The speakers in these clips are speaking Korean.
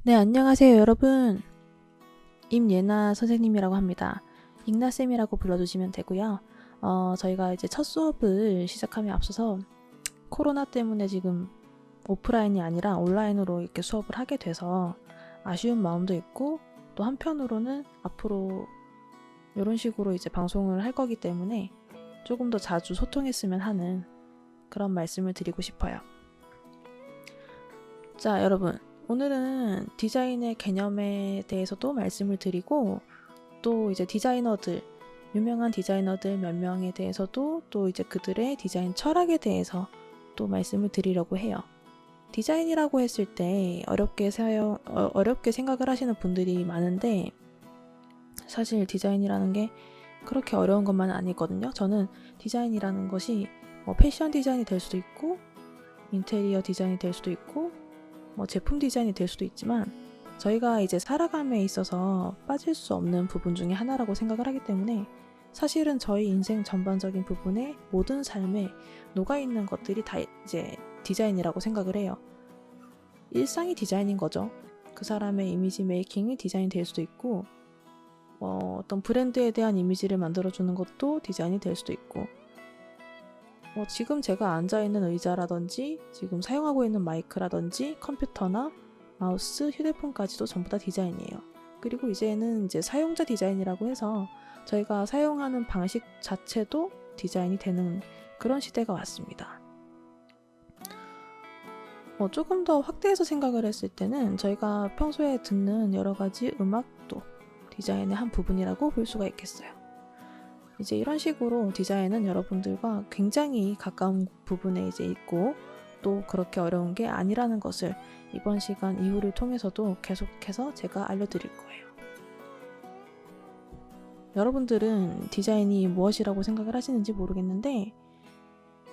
네, 안녕하세요, 여러분. 임예나 선생님이라고 합니다. 익나쌤이라고 불러주시면 되고요. 저희가 이제 첫 수업을 시작함에 앞서서 코로나 때문에 지금 오프라인이 아니라 온라인으로 이렇게 수업을 하게 돼서 아쉬운 마음도 있고, 또 한편으로는 앞으로 이런 식으로 이제 방송을 할 거기 때문에 조금 더 자주 소통했으면 하는 그런 말씀을 드리고 싶어요. 자, 여러분. 오늘은 디자인의 개념에 대해서도 말씀을 드리고, 또 이제 디자이너들, 유명한 디자이너들 몇 명에 대해서도 또 이제 그들의 디자인 철학에 대해서 또 말씀을 드리려고 해요. 디자인이라고 했을 때 어렵게 생각을 하시는 분들이 많은데, 사실 디자인이라는 게 그렇게 어려운 것만은 아니거든요. 저는 디자인이라는 것이 패션 디자인이 될 수도 있고, 인테리어 디자인이 될 수도 있고, 제품 디자인이 될 수도 있지만, 저희가 이제 살아감에 있어서 빠질 수 없는 부분 중에 하나라고 생각을 하기 때문에, 사실은 저희 인생 전반적인 부분에 모든 삶에 녹아있는 것들이 다 이제 디자인이라고 생각을 해요. 일상이 디자인인 거죠. 그 사람의 이미지 메이킹이 디자인이 될 수도 있고, 어떤 브랜드에 대한 이미지를 만들어주는 것도 디자인이 될 수도 있고, 지금 제가 앉아있는 의자라든지 지금 사용하고 있는 마이크라든지 컴퓨터나 마우스, 휴대폰까지도 전부 다 디자인이에요. 그리고 이제는 이제 사용자 디자인이라고 해서 저희가 사용하는 방식 자체도 디자인이 되는 그런 시대가 왔습니다. 조금 더 확대해서 생각을 했을 때는 저희가 평소에 듣는 여러 가지 음악도 디자인의 한 부분이라고 볼 수가 있겠어요. 이제 이런 식으로 디자인은 여러분들과 굉장히 가까운 부분에 이제 있고, 또 그렇게 어려운 게 아니라는 것을 이번 시간 이후를 통해서도 계속해서 제가 알려드릴 거예요. 여러분들은 디자인이 무엇이라고 생각을 하시는지 모르겠는데,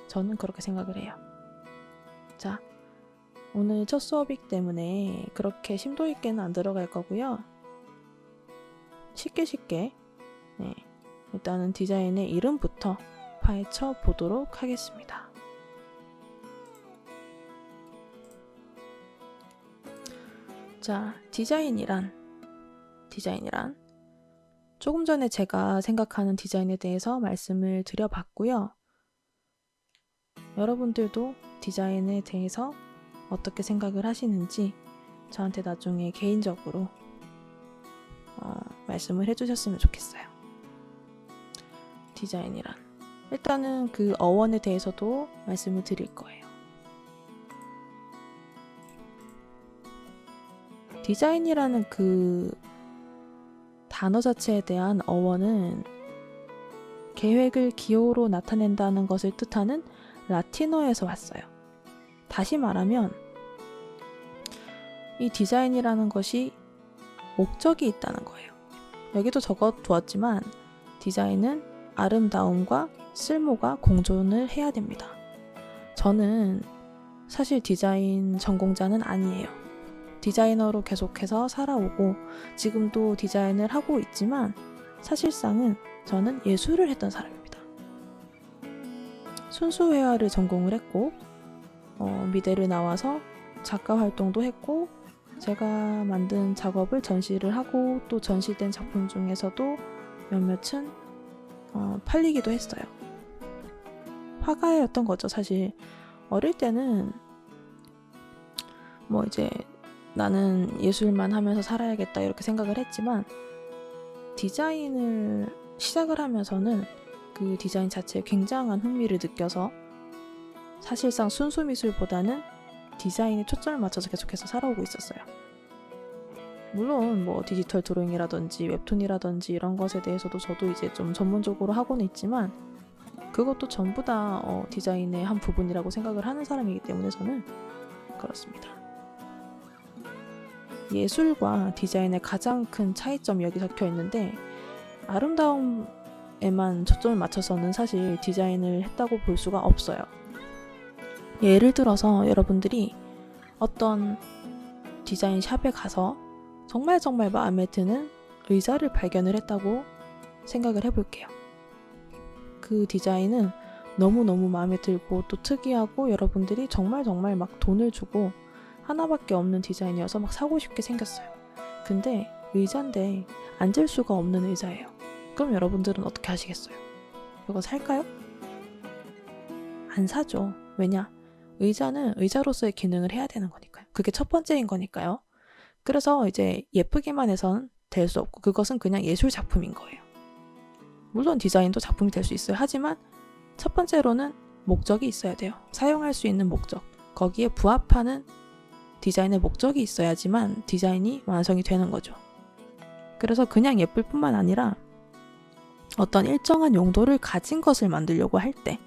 저는 그렇게 생각을 해요. 자, 오늘 첫 수업이기 때문에 그렇게 심도 있게는 안 들어갈 거고요. 쉽게 일단은 디자인의 이름부터 파헤쳐 보도록 하겠습니다. 자, 디자인이란 조금 전에 제가 생각하는 디자인에 대해서 말씀을 드려봤고요. 여러분들도 디자인에 대해서 어떻게 생각을 하시는지 저한테 나중에 개인적으로 말씀을 해주셨으면 좋겠어요. 디자인이란, 일단은 그 어원에 대해서도 말씀을 드릴 거예요. 디자인이라는 그 단어 자체에 대한 어원은 계획을 기호로 나타낸다는 것을 뜻하는 라틴어에서 왔어요. 다시 말하면 이 디자인이라는 것이 목적이 있다는 거예요. 여기도 적어 두었지만 디자인은 아름다움과 쓸모가 공존을 해야 됩니다. 저는 사실 디자인 전공자는 아니에요. 디자이너로 계속해서 살아오고 지금도 디자인을 하고 있지만, 사실상은 저는 예술을 했던 사람입니다. 순수회화를 전공을 했고, 미대를 나와서 작가 활동도 했고, 제가 만든 작업을 전시를 하고, 또 전시된 작품 중에서도 몇몇은 팔리기도 했어요. 화가였던 거죠. 사실 어릴 때는 이제 나는 예술만 하면서 살아야겠다 이렇게 생각을 했지만, 디자인을 시작을 하면서는 그 디자인 자체에 굉장한 흥미를 느껴서 사실상 순수 미술보다는 디자인에 초점을 맞춰서 계속해서 살아오고 있었어요. 물론 디지털 드로잉이라든지 웹툰이라든지 이런 것에 대해서도 저도 이제 좀 전문적으로 하고는 있지만, 그것도 전부 다 디자인의 한 부분이라고 생각을 하는 사람이기 때문에 저는 그렇습니다. 예술과 디자인의 가장 큰 차이점이 여기 적혀 있는데, 아름다움에만 초점을 맞춰서는 사실 디자인을 했다고 볼 수가 없어요. 예를 들어서 여러분들이 어떤 디자인 샵에 가서 정말 마음에 드는 의자를 발견을 했다고 생각을 해볼게요. 그 디자인은 너무너무 마음에 들고 또 특이하고, 여러분들이 정말 막 돈을 주고 하나밖에 없는 디자인이어서 막 사고 싶게 생겼어요. 근데 의자인데 앉을 수가 없는 의자예요. 그럼 여러분들은 어떻게 하시겠어요? 이거 살까요? 안 사죠. 왜냐? 의자는 의자로서의 기능을 해야 되는 거니까요. 그게 첫 번째인 거니까요. 그래서 이제 예쁘게만 해선 될 수 없고 그것은 그냥 예술 작품인 거예요. 물론 디자인도 작품이 될 수 있어요. 하지만 첫 번째로는 목적이 있어야 돼요. 사용할 수 있는 목적. 거기에 부합하는 디자인의 목적이 있어야지만 디자인이 완성이 되는 거죠. 그래서 그냥 예쁠 뿐만 아니라 어떤 일정한 용도를 가진 것을 만들려고 할 때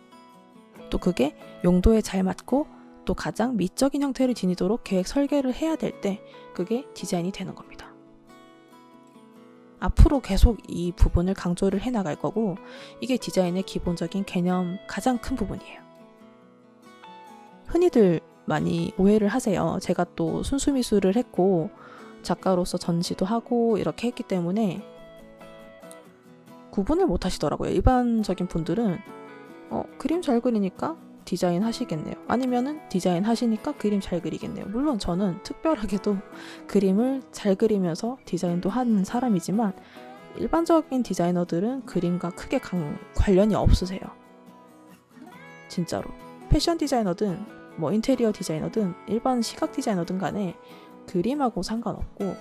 또 그게 용도에 잘 맞고 또 가장 미적인 형태를 지니도록 계획 설계를 해야 될 때 그게 디자인이 되는 겁니다. 앞으로 계속 이 부분을 강조를 해나갈 거고 이게 디자인의 기본적인 개념 가장 큰 부분이에요. 흔히들 많이 오해를 하세요. 제가 또 순수미술을 했고 작가로서 전시도 하고 이렇게 했기 때문에 구분을 못 하시더라고요. 일반적인 분들은 그림 잘 그리니까 디자인 하시겠네요. 아니면은 디자인 하시니까 그림 잘 그리겠네요. 물론 저는 특별하게도 그림을 잘 그리면서 디자인도 하는 사람이지만 일반적인 디자이너들은 그림과 크게 관련이 없으세요. 진짜로. 패션 디자이너든 뭐 인테리어 디자이너든 일반 시각 디자이너든 간에 그림하고 상관없고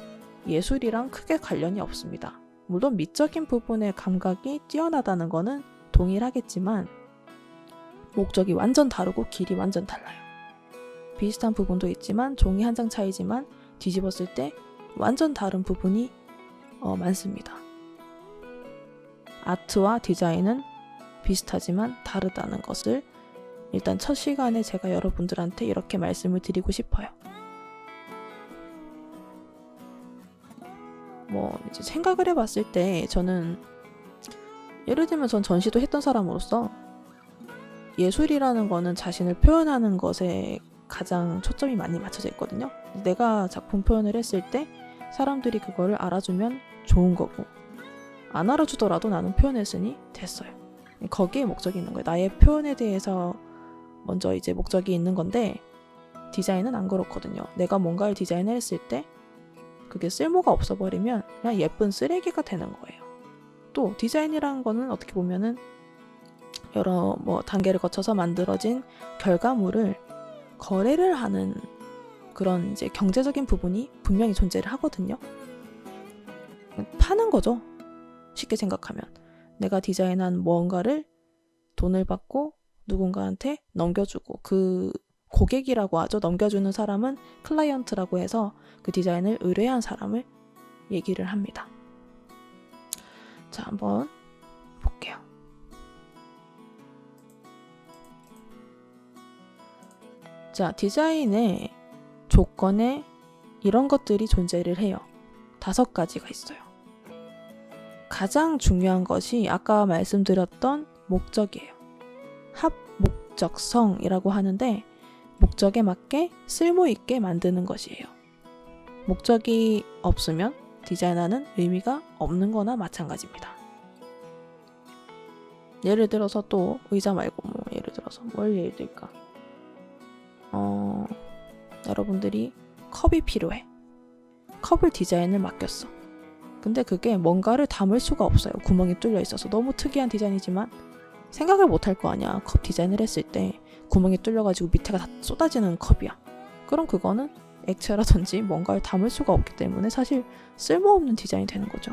예술이랑 크게 관련이 없습니다. 물론 미적인 부분의 감각이 뛰어나다는 거는 동일하겠지만 목적이 완전 다르고 길이 완전 달라요. 비슷한 부분도 있지만 종이 한 장 차이지만 뒤집었을 때 완전 다른 부분이 많습니다. 아트와 디자인은 비슷하지만 다르다는 것을 일단 첫 시간에 제가 여러분들한테 이렇게 말씀을 드리고 싶어요. 이제 생각을 해봤을 때 저는 예를 들면 전 전시도 했던 사람으로서 예술이라는 거는 자신을 표현하는 것에 가장 초점이 많이 맞춰져 있거든요. 내가 작품 표현을 했을 때 사람들이 그거를 알아주면 좋은 거고 안 알아주더라도 나는 표현했으니 됐어요. 거기에 목적이 있는 거예요. 나의 표현에 대해서 먼저 이제 목적이 있는 건데 디자인은 안 그렇거든요. 내가 뭔가를 디자인을 했을 때 그게 쓸모가 없어버리면 그냥 예쁜 쓰레기가 되는 거예요. 또 디자인이라는 거는 어떻게 보면은 여러 단계를 거쳐서 만들어진 결과물을 거래를 하는 그런 이제 경제적인 부분이 분명히 존재를 하거든요. 파는 거죠. 쉽게 생각하면 내가 디자인한 뭔가를 돈을 받고 누군가한테 넘겨주고 그 고객이라고 하죠. 넘겨주는 사람은 클라이언트라고 해서 그 디자인을 의뢰한 사람을 얘기를 합니다. 자, 한번 볼게요. 자, 디자인의 조건에 이런 것들이 존재를 해요. 5가지가 있어요. 가장 중요한 것이 아까 말씀드렸던 목적이에요. 합목적성이라고 하는데 목적에 맞게 쓸모있게 만드는 것이에요. 목적이 없으면 디자인하는 의미가 없는 거나 마찬가지입니다. 예를 들어서 또 의자 말고 예를 들어서 뭘 예를 들까? 여러분들이 컵이 필요해. 컵을 디자인을 맡겼어. 근데 그게 뭔가를 담을 수가 없어요. 구멍이 뚫려 있어서. 너무 특이한 디자인이지만 생각을 못 할 거 아니야. 컵 디자인을 했을 때 구멍이 뚫려가지고 밑에가 다 쏟아지는 컵이야. 그럼 그거는 액체라든지 뭔가를 담을 수가 없기 때문에 사실 쓸모없는 디자인이 되는 거죠.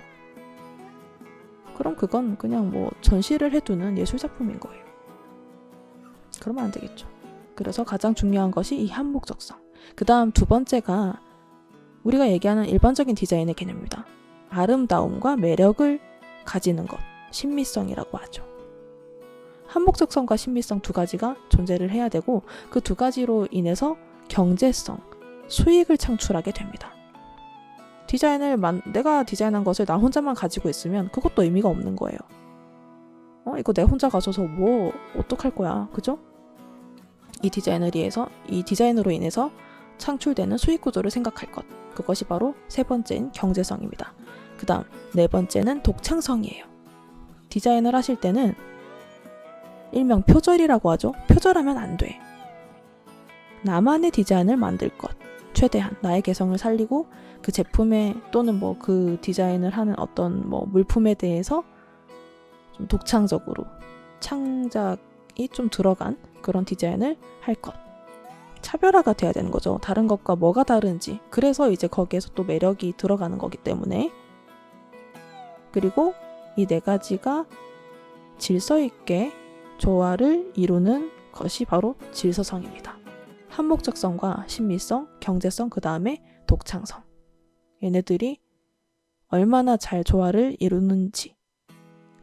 그럼 그건 그냥 전시를 해두는 예술작품인 거예요. 그러면 안 되겠죠. 그래서 가장 중요한 것이 이 한목적성. 그 다음 2번째가 우리가 얘기하는 일반적인 디자인의 개념입니다. 아름다움과 매력을 가지는 것, 신미성이라고 하죠. 한목적성과 신미성 2가지가 존재를 해야 되고 그 2가지로 인해서 경제성, 수익을 창출하게 됩니다. 내가 디자인한 것을 나 혼자만 가지고 있으면 그것도 의미가 없는 거예요. 이거 내 혼자 가져서 어떡할 거야, 그죠? 이 디자인으로 인해서 창출되는 수익 구조를 생각할 것. 그것이 바로 3번째인 경제성입니다. 그 다음 4번째는 독창성이에요. 디자인을 하실 때는 일명 표절이라고 하죠. 표절하면 안 돼. 나만의 디자인을 만들 것. 최대한 나의 개성을 살리고 그 제품에 또는 뭐 그 디자인을 하는 어떤 뭐 물품에 대해서 좀 독창적으로 창작이 좀 들어간 그런 디자인을 할 것. 차별화가 돼야 되는 거죠. 다른 것과 뭐가 다른지. 그래서 이제 거기에서 또 매력이 들어가는 거기 때문에. 그리고 이 네 가지가 질서 있게 조화를 이루는 것이 바로 질서성입니다. 한목적성과 신미성, 경제성, 그 다음에 독창성. 얘네들이 얼마나 잘 조화를 이루는지.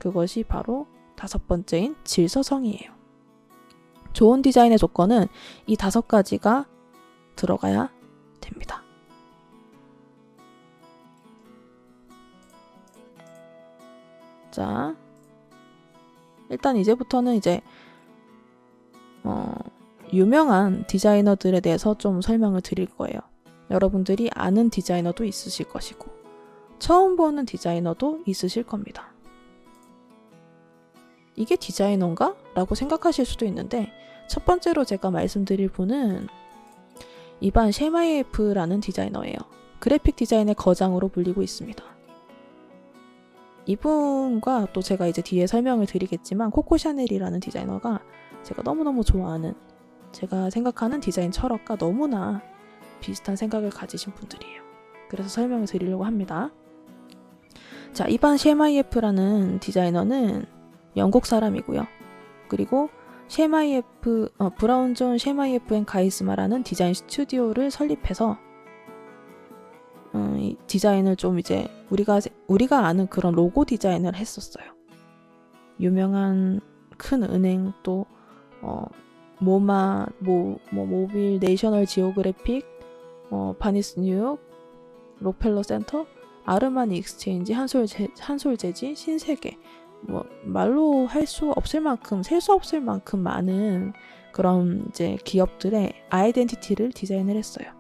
그것이 바로 5번째인 질서성이에요. 좋은 디자인의 조건은 이 5가지가 들어가야 됩니다. 자, 일단 이제부터는 이제 유명한 디자이너들에 대해서 좀 설명을 드릴 거예요. 여러분들이 아는 디자이너도 있으실 것이고 처음 보는 디자이너도 있으실 겁니다. 이게 디자이너인가? 라고 생각하실 수도 있는데 첫 번째로 제가 말씀드릴 분은 이반 셰마예프라는 디자이너예요. 그래픽 디자인의 거장으로 불리고 있습니다. 이분과 또 제가 이제 뒤에 설명을 드리겠지만 코코 샤넬이라는 디자이너가 제가 너무너무 좋아하는, 제가 생각하는 디자인 철학과 너무나 비슷한 생각을 가지신 분들이에요. 그래서 설명을 드리려고 합니다. 자, 이반 셰마예프라는 디자이너는 영국 사람이고요. 그리고 브라운 존 셰마예프 앤 가이스마라는 디자인 스튜디오를 설립해서 이 디자인을 좀 이제 우리가 아는 그런 로고 디자인을 했었어요. 유명한 큰 은행 또 모빌, 내셔널 지오그래픽, 바니스 뉴욕, 록펠러 센터, 아르마니 익스체인지, 한솔재지, 신세계, 뭐 말로 할 수 없을 만큼, 셀 수 없을 만큼 많은 그런 이제 기업들의 아이덴티티를 디자인을 했어요.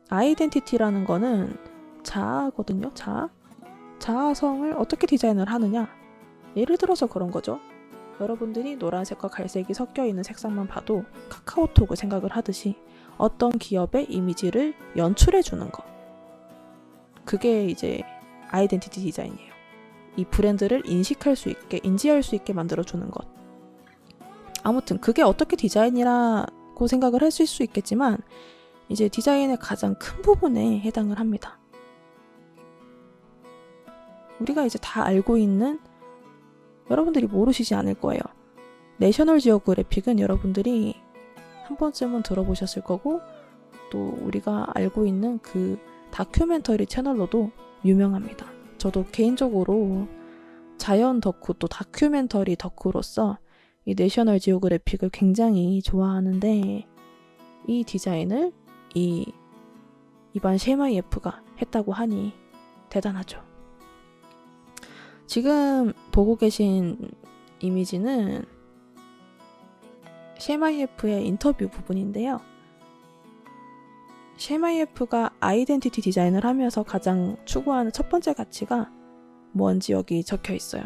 아이덴티티라는 거는 자아거든요. 자아성을 어떻게 디자인을 하느냐. 예를 들어서 그런 거죠. 여러분들이 노란색과 갈색이 섞여 있는 색상만 봐도 카카오톡을 생각을 하듯이 어떤 기업의 이미지를 연출해 주는 것. 그게 이제 아이덴티티 디자인이에요. 이 브랜드를 인지할 수 있게 만들어주는 것. 아무튼 그게 어떻게 디자인이라고 생각을 하실 수 있겠지만 이제 디자인의 가장 큰 부분에 해당을 합니다. 우리가 이제 다 알고 있는, 여러분들이 모르시지 않을 거예요. 내셔널 지오그래픽은 여러분들이 한 번쯤은 들어보셨을 거고 또 우리가 알고 있는 그 다큐멘터리 채널로도 유명합니다. 저도 개인적으로 자연 덕후 또 다큐멘터리 덕후로서 이 내셔널 지오그래픽을 굉장히 좋아하는데 이 디자인을 이반 셰마예프가 했다고 하니 대단하죠. 지금 보고 계신 이미지는 셰마예프의 인터뷰 부분인데요. 셰마예프가 아이덴티티 디자인을 하면서 가장 추구하는 첫 번째 가치가 뭔지 여기 적혀 있어요.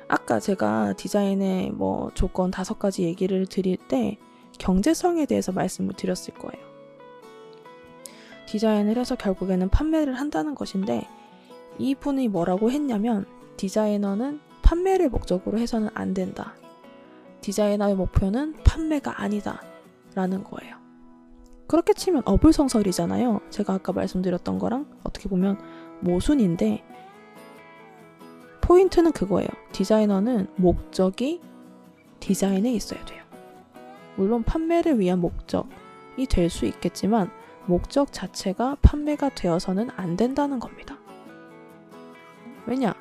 아까 제가 디자인의 뭐 조건 5가지 얘기를 드릴 때 경제성에 대해서 말씀을 드렸을 거예요. 디자인을 해서 결국에는 판매를 한다는 것인데 이분이 뭐라고 했냐면 디자이너는 판매를 목적으로 해서는 안 된다. 디자이너의 목표는 판매가 아니다 라는 거예요. 그렇게 치면 어불성설이잖아요. 제가 아까 말씀드렸던 거랑 어떻게 보면 모순인데 포인트는 그거예요. 디자이너는 목적이 디자인에 있어야 돼요. 물론 판매를 위한 목적이 될 수 있겠지만 목적 자체가 판매가 되어서는 안 된다는 겁니다. 왜냐?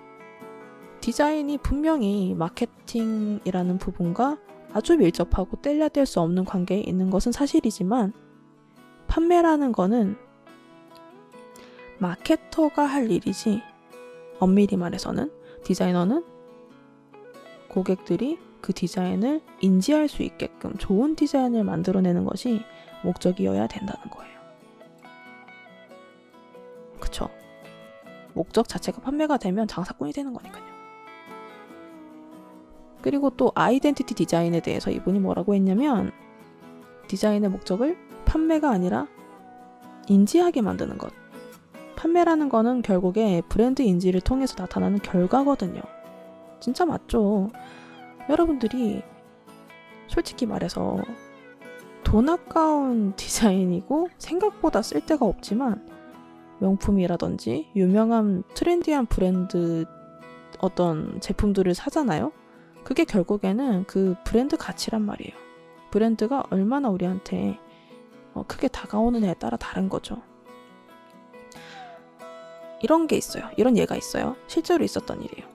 디자인이 분명히 마케팅이라는 부분과 아주 밀접하고 떼려야 뗄 수 없는 관계에 있는 것은 사실이지만 판매라는 거는 마케터가 할 일이지, 엄밀히 말해서는 디자이너는 고객들이 그 디자인을 인지할 수 있게끔 좋은 디자인을 만들어내는 것이 목적이어야 된다는 거예요. 그쵸? 목적 자체가 판매가 되면 장사꾼이 되는 거니까요. 그리고 또 아이덴티티 디자인에 대해서 이분이 뭐라고 했냐면 디자인의 목적을 판매가 아니라 인지하게 만드는 것. 판매라는 거는 결국에 브랜드 인지를 통해서 나타나는 결과거든요. 진짜 맞죠? 여러분들이 솔직히 말해서 돈 아까운 디자인이고 생각보다 쓸데가 없지만 명품이라든지 유명한 트렌디한 브랜드 어떤 제품들을 사잖아요? 그게 결국에는 그 브랜드 가치란 말이에요. 브랜드가 얼마나 우리한테 크게 다가오느냐에 따라 다른 거죠. 이런 게 있어요. 이런 예가 있어요. 실제로 있었던 일이에요.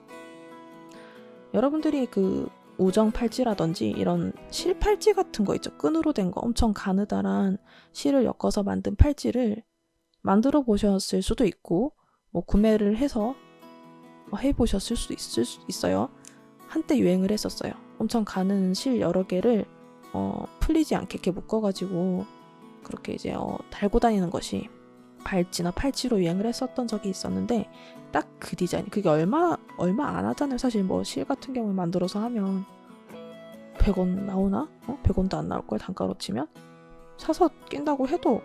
여러분들이 그 우정 팔찌라든지 이런 실 팔찌 같은 거 있죠. 끈으로 된 거 엄청 가느다란 실을 엮어서 만든 팔찌를 만들어 보셨을 수도 있고 뭐 구매를 해서 해보셨을 수도 있어요. 한때 유행을 했었어요. 엄청 가는 실 여러 개를 풀리지 않게 이렇게 묶어가지고 그렇게 이제 달고 다니는 것이 발찌나 팔찌로 유행을 했었던 적이 있었는데 딱 그 디자인 그게 얼마 안 하잖아요. 사실 뭐 실 같은 경우에 만들어서 하면 100원 나오나? 100원도 안 나올 거예요. 단가로 치면 사서 낀다고 해도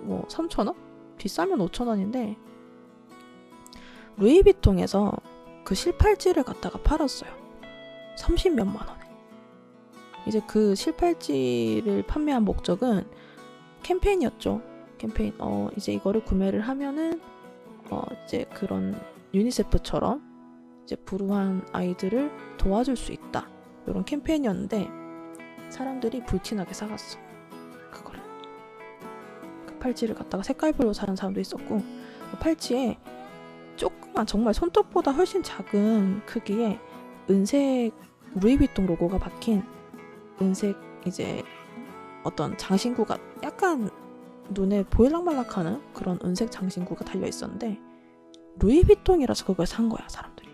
뭐 3,000원? 비싸면 5,000원인데 루이비통에서 그 실팔찌를 갖다가 팔았어요. 30몇만 원에. 이제 그 실팔찌를 판매한 목적은 캠페인이었죠. 캠페인. 이제 이거를 구매를 하면은 이제 그런 유니세프처럼 이제 불우한 아이들을 도와줄 수 있다. 이런 캠페인이었는데 사람들이 불티나게 사갔어. 그거를. 그 팔찌를 갖다가 색깔별로 사는 사람도 있었고 그 팔찌에 조그만 정말 손톱보다 훨씬 작은 크기의 은색 루이비통 로고가 박힌 은색 이제 어떤 장신구가 약간 눈에 보일락말락하는 그런 은색 장신구가 달려 있었는데 루이비통이라서 그걸 산 거야 사람들이.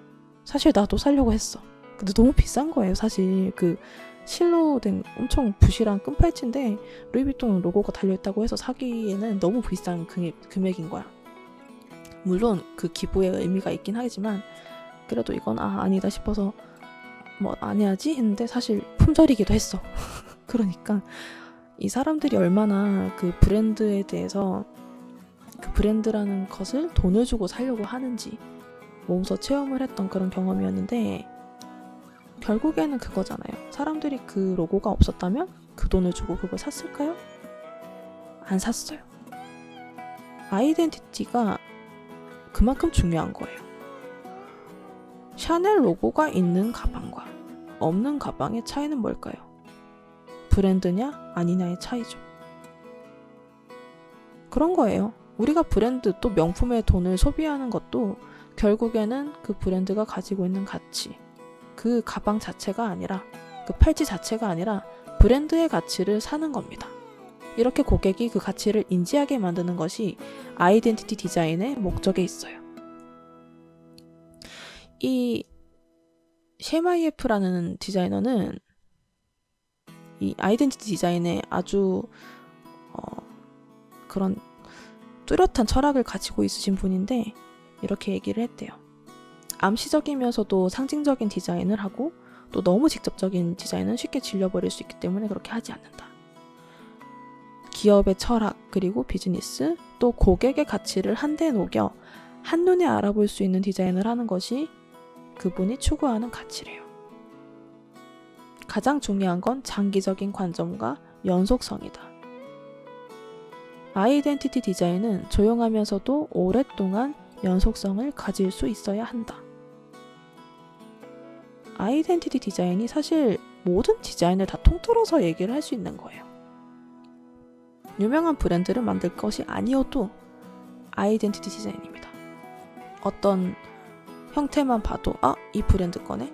사실 나도 사려고 했어. 근데 너무 비싼 거예요 사실. 그 실로 된 엄청 부실한 끈팔찌인데 루이비통 로고가 달려있다고 해서 사기에는 너무 비싼 금액인 거야. 물론 그 기부의 의미가 있긴 하지만 그래도 이건 아니다 싶어서 뭐 안 해야지 했는데 사실 품절이기도 했어. 그러니까 이 사람들이 얼마나 그 브랜드에 대해서 그 브랜드라는 것을 돈을 주고 사려고 하는지 몸소 체험을 했던 그런 경험이었는데 결국에는 그거잖아요. 사람들이 그 로고가 없었다면 그 돈을 주고 그걸 샀을까요? 안 샀어요. 아이덴티티가 그만큼 중요한 거예요. 샤넬 로고가 있는 가방과 없는 가방의 차이는 뭘까요? 브랜드냐 아니냐의 차이죠. 그런 거예요. 우리가 브랜드 또 명품의 돈을 소비하는 것도 결국에는 그 브랜드가 가지고 있는 가치, 그 가방 자체가 아니라 그 팔찌 자체가 아니라 브랜드의 가치를 사는 겁니다. 이렇게 고객이 그 가치를 인지하게 만드는 것이 아이덴티티 디자인의 목적에 있어요. 이 셰마이에프라는 디자이너는 이 아이덴티티 디자인에 아주 그런 뚜렷한 철학을 가지고 있으신 분인데 이렇게 얘기를 했대요. 암시적이면서도 상징적인 디자인을 하고 또 너무 직접적인 디자인은 쉽게 질려버릴 수 있기 때문에 그렇게 하지 않는다. 기업의 철학 그리고 비즈니스 또 고객의 가치를 한데 녹여 한눈에 알아볼 수 있는 디자인을 하는 것이 그분이 추구하는 가치래요. 가장 중요한 건 장기적인 관점과 연속성이다. 아이덴티티 디자인은 조용하면서도 오랫동안 연속성을 가질 수 있어야 한다. 아이덴티티 디자인이 사실 모든 디자인을 다 통틀어서 얘기를 할 수 있는 거예요. 유명한 브랜드를 만들 것이 아니어도 아이덴티티 디자인입니다. 어떤 형태만 봐도 이 브랜드 거네?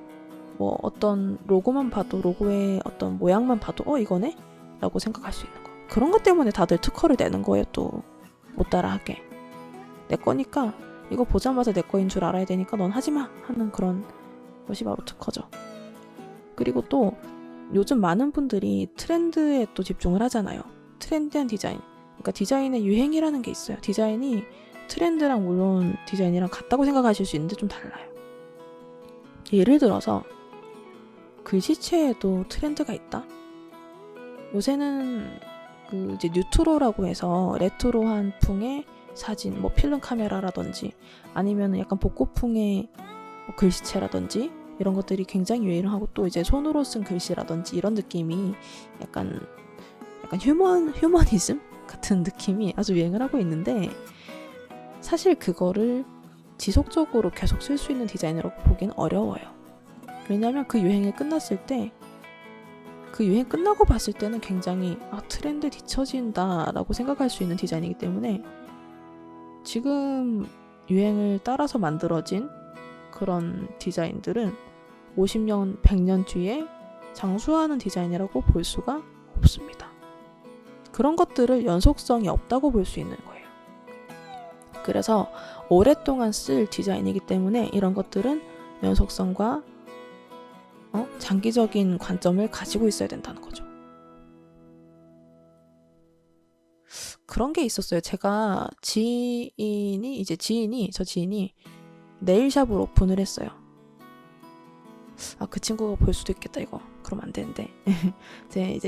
뭐 어떤 로고만 봐도 로고의 어떤 모양만 봐도 이거네? 라고 생각할 수 있는 거. 그런 것 때문에 다들 특허를 내는 거예요. 또 못 따라하게. 내 거니까 이거 보자마자 내 거인 줄 알아야 되니까 넌 하지마 하는 그런 것이 바로 특허죠. 그리고 또 요즘 많은 분들이 트렌드에 또 집중을 하잖아요. 트렌디한 디자인. 그러니까 디자인의 유행이라는 게 있어요. 디자인이 트렌드랑 물론 디자인이랑 같다고 생각하실 수 있는데 좀 달라요. 예를 들어서 글씨체에도 트렌드가 있다. 요새는 그 이제 뉴트로라고 해서 레트로한 풍의 사진, 뭐 필름 카메라라든지 아니면 약간 복고풍의 뭐 글씨체라든지 이런 것들이 굉장히 유행을 하고, 또 이제 손으로 쓴 글씨라든지 이런 느낌이 약간 휴머니즘 같은 느낌이 아주 유행을 하고 있는데, 사실 그거를 지속적으로 계속 쓸 수 있는 디자인이라고 보기는 어려워요. 왜냐하면 그 유행이 끝났을 때, 그 유행 끝나고 봤을 때는 굉장히 트렌드 뒤처진다 라고 생각할 수 있는 디자인이기 때문에, 지금 유행을 따라서 만들어진 그런 디자인들은 50년, 100년 뒤에 장수하는 디자인이라고 볼 수가 없습니다. 그런 것들을 연속성이 없다고 볼 수 있는 거예요. 그래서 오랫동안 쓸 디자인이기 때문에 이런 것들은 연속성과 장기적인 관점을 가지고 있어야 된다는 거죠. 그런 게 있었어요. 제가 저 지인이 네일샵을 오픈을 했어요. 그 친구가 볼 수도 있겠다, 이거. 그럼 안 되는데. 제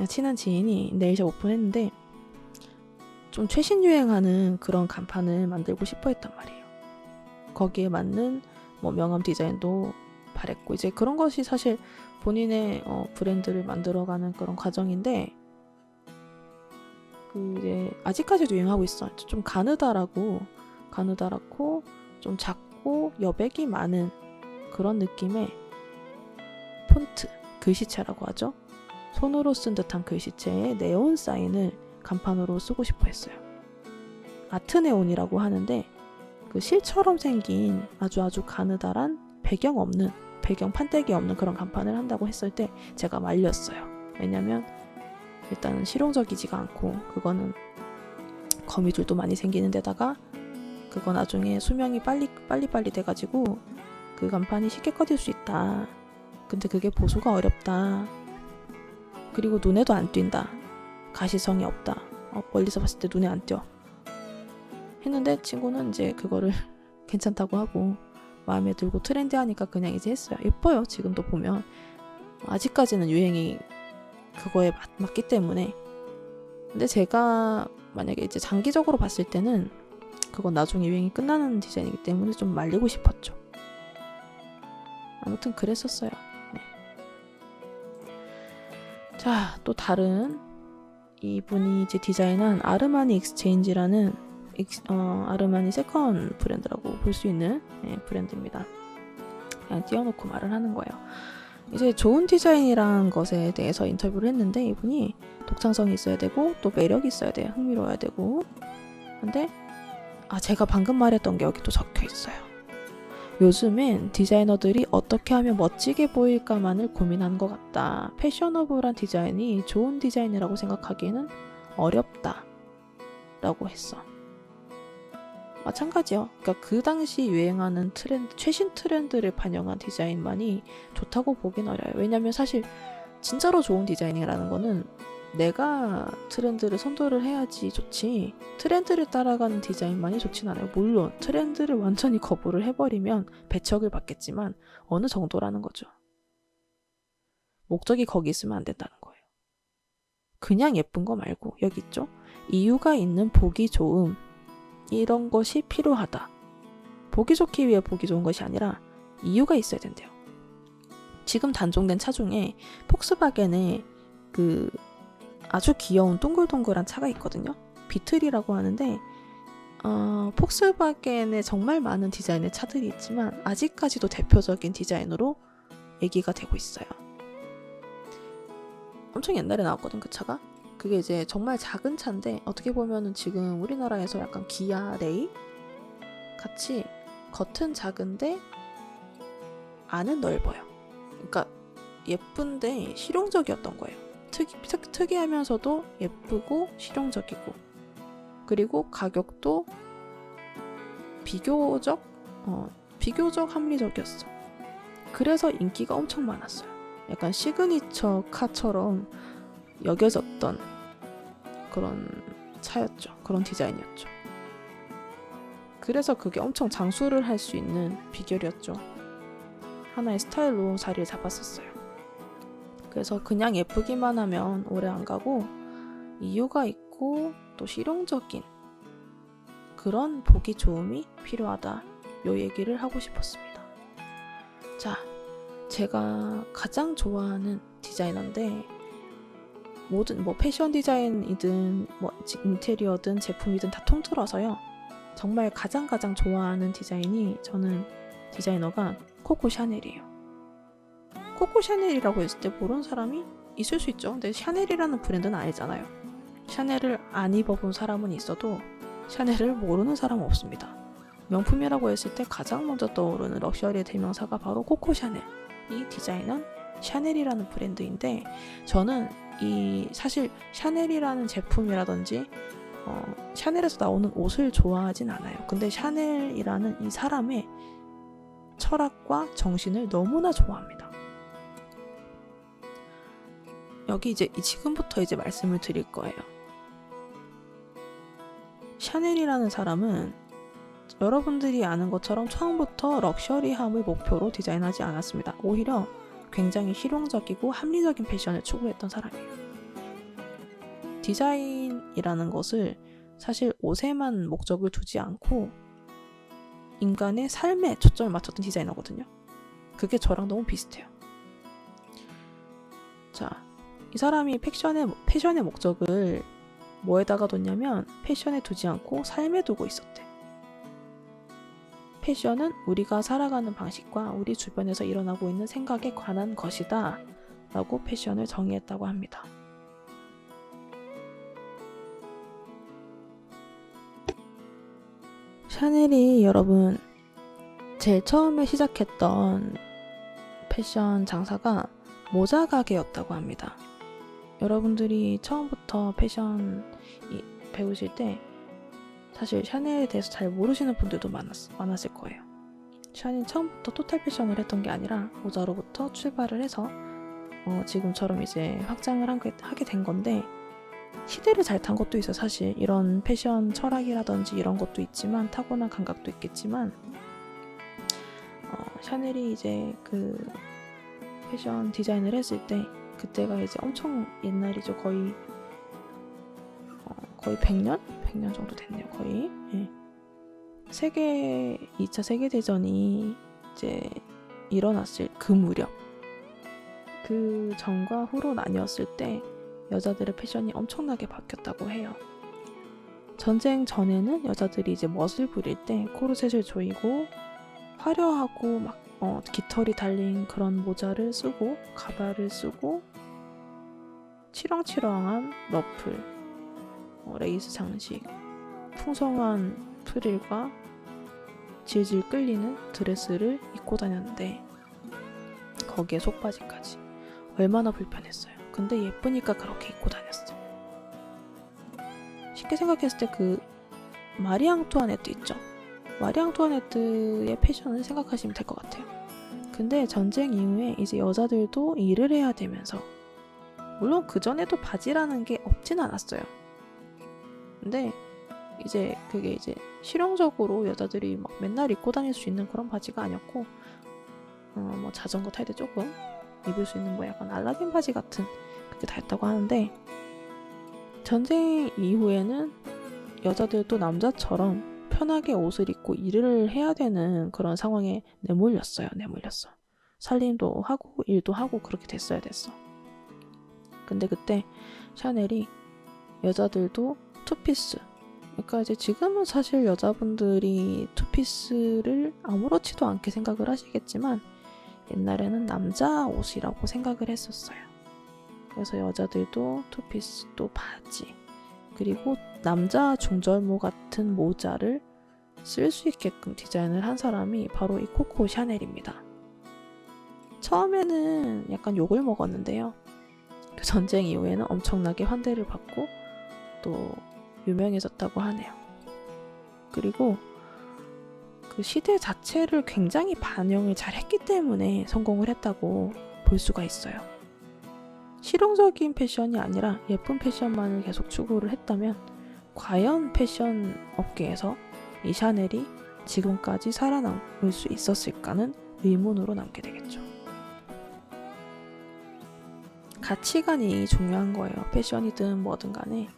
친한 지인이 네일샵 오픈했는데, 좀 최신 유행하는 그런 간판을 만들고 싶어 했단 말이에요. 거기에 맞는 뭐 명암 디자인도 바랬고, 이제 그런 것이 사실 본인의 브랜드를 만들어가는 그런 과정인데, 이제 아직까지도 유행하고 있어. 좀 가느다랗고 좀 작고 여백이 많은 그런 느낌의 폰트, 글씨체라고 하죠. 손으로 쓴 듯한 글씨체에 네온 사인을 간판으로 쓰고 싶어 했어요. 아트네온이라고 하는데, 그 실처럼 생긴 아주 가느다란 배경 판때기 없는 그런 간판을 한다고 했을 때 제가 말렸어요. 왜냐면 일단은 실용적이지가 않고, 그거는 거미줄도 많이 생기는 데다가 그거 나중에 수명이 빨리 돼가지고 그 간판이 쉽게 꺼질 수 있다. 근데 그게 보수가 어렵다. 그리고 눈에도 안 띈다. 가시성이 없다. 멀리서 봤을 때 눈에 안 띄어. 했는데 친구는 이제 그거를 괜찮다고 하고 마음에 들고 트렌디하니까 그냥 이제 했어요. 예뻐요. 지금도 보면. 아직까지는 유행이 그거에 맞기 때문에. 근데 제가 만약에 이제 장기적으로 봤을 때는 그건 나중에 유행이 끝나는 디자인이기 때문에 좀 말리고 싶었죠. 아무튼 그랬었어요. 네. 자, 또 다른 이분이 이제 디자인한 아르마니 익스체인지라는 아르마니 세컨 브랜드라고 볼 수 있는 브랜드입니다. 그냥 띄워놓고 말을 하는 거예요. 이제 좋은 디자인이란 것에 대해서 인터뷰를 했는데, 이분이 독창성이 있어야 되고 또 매력이 있어야 돼요. 흥미로워야 되고. 근데 제가 방금 말했던 게 여기 또 적혀 있어요. 요즘엔 디자이너들이 어떻게 하면 멋지게 보일까만을 고민하는 것 같다. 패셔너블한 디자인이 좋은 디자인이라고 생각하기에는 어렵다 라고 했어. 마찬가지요. 그러니까 그 당시 유행하는 최신 트렌드를 반영한 디자인만이 좋다고 보긴 어려워요. 왜냐면 사실 진짜로 좋은 디자인이라는 거는 내가 트렌드를 선도를 해야지 좋지, 트렌드를 따라가는 디자인만이 좋진 않아요. 물론 트렌드를 완전히 거부를 해버리면 배척을 받겠지만 어느 정도라는 거죠. 목적이 거기 있으면 안 된다는 거예요. 그냥 예쁜 거 말고 여기 있죠. 이유가 있는 보기 좋음, 이런 것이 필요하다. 보기 좋기 위해 보기 좋은 것이 아니라 이유가 있어야 된대요. 지금 단종된 차 중에 폭스바겐의 그 아주 귀여운 동글동글한 차가 있거든요. 비틀이라고 하는데 폭스바겐에 정말 많은 디자인의 차들이 있지만 아직까지도 대표적인 디자인으로 얘기가 되고 있어요. 엄청 옛날에 나왔거든, 그 차가. 그게 이제 정말 작은 차인데 어떻게 보면은 지금 우리나라에서 약간 기아 레이 같이 겉은 작은데 안은 넓어요. 그러니까 예쁜데 실용적이었던 거예요. 특이하면서도 예쁘고 실용적이고, 그리고 가격도 비교적 합리적이었어. 그래서 인기가 엄청 많았어요. 약간 시그니처 카처럼 여겨졌던 그런 차였죠. 그런 디자인이었죠. 그래서 그게 엄청 장수를 할 수 있는 비결이었죠. 하나의 스타일로 자리를 잡았었어요. 그래서 그냥 예쁘기만 하면 오래 안 가고 이유가 있고 또 실용적인 그런 보기 좋음이 필요하다. 요 얘기를 하고 싶었습니다. 자, 제가 가장 좋아하는 디자이너인데 모든 패션 디자인이든 인테리어든 제품이든 다 통틀어서요. 정말 가장 좋아하는 디자이너가 코코 샤넬이에요. 코코 샤넬이라고 했을 때 모르는 사람이 있을 수 있죠. 근데 샤넬이라는 브랜드는 아니잖아요. 샤넬을 안 입어본 사람은 있어도 샤넬을 모르는 사람은 없습니다. 명품이라고 했을 때 가장 먼저 떠오르는 럭셔리의 대명사가 바로 코코 샤넬. 이 디자인은 샤넬이라는 브랜드인데 저는 사실 샤넬이라는 제품이라든지 샤넬에서 나오는 옷을 좋아하진 않아요. 근데 샤넬이라는 이 사람의 철학과 정신을 너무나 좋아합니다. 여기 지금부터 말씀을 드릴 거예요. 샤넬이라는 사람은 여러분들이 아는 것처럼 처음부터 럭셔리함을 목표로 디자인하지 않았습니다. 오히려 굉장히 실용적이고 합리적인 패션을 추구했던 사람이에요. 디자인이라는 것을 사실 옷에만 목적을 두지 않고 인간의 삶에 초점을 맞췄던 디자이너거든요. 그게 저랑 너무 비슷해요. 자, 이 사람이 패션의 목적을 뭐에다가 뒀냐면 패션에 두지 않고 삶에 두고 있었대. 패션은 우리가 살아가는 방식과 우리 주변에서 일어나고 있는 생각에 관한 것이다 라고 패션을 정의했다고 합니다. 샤넬이 여러분 제일 처음에 시작했던 패션 장사가 모자 가게였다고 합니다. 여러분들이 처음부터 패션 배우실 때 사실 샤넬에 대해서 잘 모르시는 분들도 많았을 거예요. 샤넬이 처음부터 토탈 패션을 했던 게 아니라 모자로부터 출발을 해서 지금처럼 확장을 하게 된 건데 시대를 잘 탄 것도 있어요. 사실 이런 패션 철학이라든지 이런 것도 있지만 타고난 감각도 있겠지만 샤넬이 그 패션 디자인을 했을 때 그때가 엄청 옛날이죠. 거의 100년? 100년 정도 됐네요. 거의. 예. 2차 세계대전이 일어났을 그 무렵, 그 전과 후로 나뉘었을 때 여자들의 패션이 엄청나게 바뀌었다고 해요. 전쟁 전에는 여자들이 멋을 부릴 때 코르셋을 조이고 화려하고 깃털이 달린 그런 모자를 쓰고 가발을 쓰고 치렁치렁한 러플, 레이스 장식, 풍성한 프릴과 질질 끌리는 드레스를 입고 다녔는데 거기에 속바지까지 얼마나 불편했어요. 근데 예쁘니까 그렇게 입고 다녔어. 쉽게 생각했을 때 마리 앙투아네트 있죠? 마리 앙투아네트의 패션을 생각하시면 될 것 같아요. 근데 전쟁 이후에 여자들도 일을 해야 되면서 물론 그전에도 바지라는 게 없진 않았어요. 근데 그게 실용적으로 여자들이 맨날 입고 다닐 수 있는 그런 바지가 아니었고 자전거 탈 때 조금 입을 수 있는 약간 알라딘 바지 같은 그게 다였다고 하는데 전쟁 이후에는 여자들도 남자처럼 편하게 옷을 입고 일을 해야 되는 그런 상황에 내몰렸어. 살림도 하고 일도 하고 그렇게 됐어야 됐어. 근데 그때 샤넬이 여자들도 투피스, 그러니까 지금은 사실 여자분들이 투피스를 아무렇지도 않게 생각을 하시겠지만 옛날에는 남자 옷이라고 생각을 했었어요. 그래서 여자들도 투피스, 또 바지, 그리고 남자 중절모 같은 모자를 쓸 수 있게끔 디자인을 한 사람이 바로 이 코코 샤넬입니다. 처음에는 약간 욕을 먹었는데요. 그 전쟁 이후에는 엄청나게 환대를 받고 또 유명해졌다고 하네요. 그리고 그 시대 자체를 굉장히 반영을 잘 했기 때문에 성공을 했다고 볼 수가 있어요. 실용적인 패션이 아니라 예쁜 패션만을 계속 추구를 했다면 과연 패션 업계에서 이 샤넬이 지금까지 살아남을 수 있었을까는 의문으로 남게 되겠죠. 가치관이 중요한 거예요. 패션이든 뭐든 간에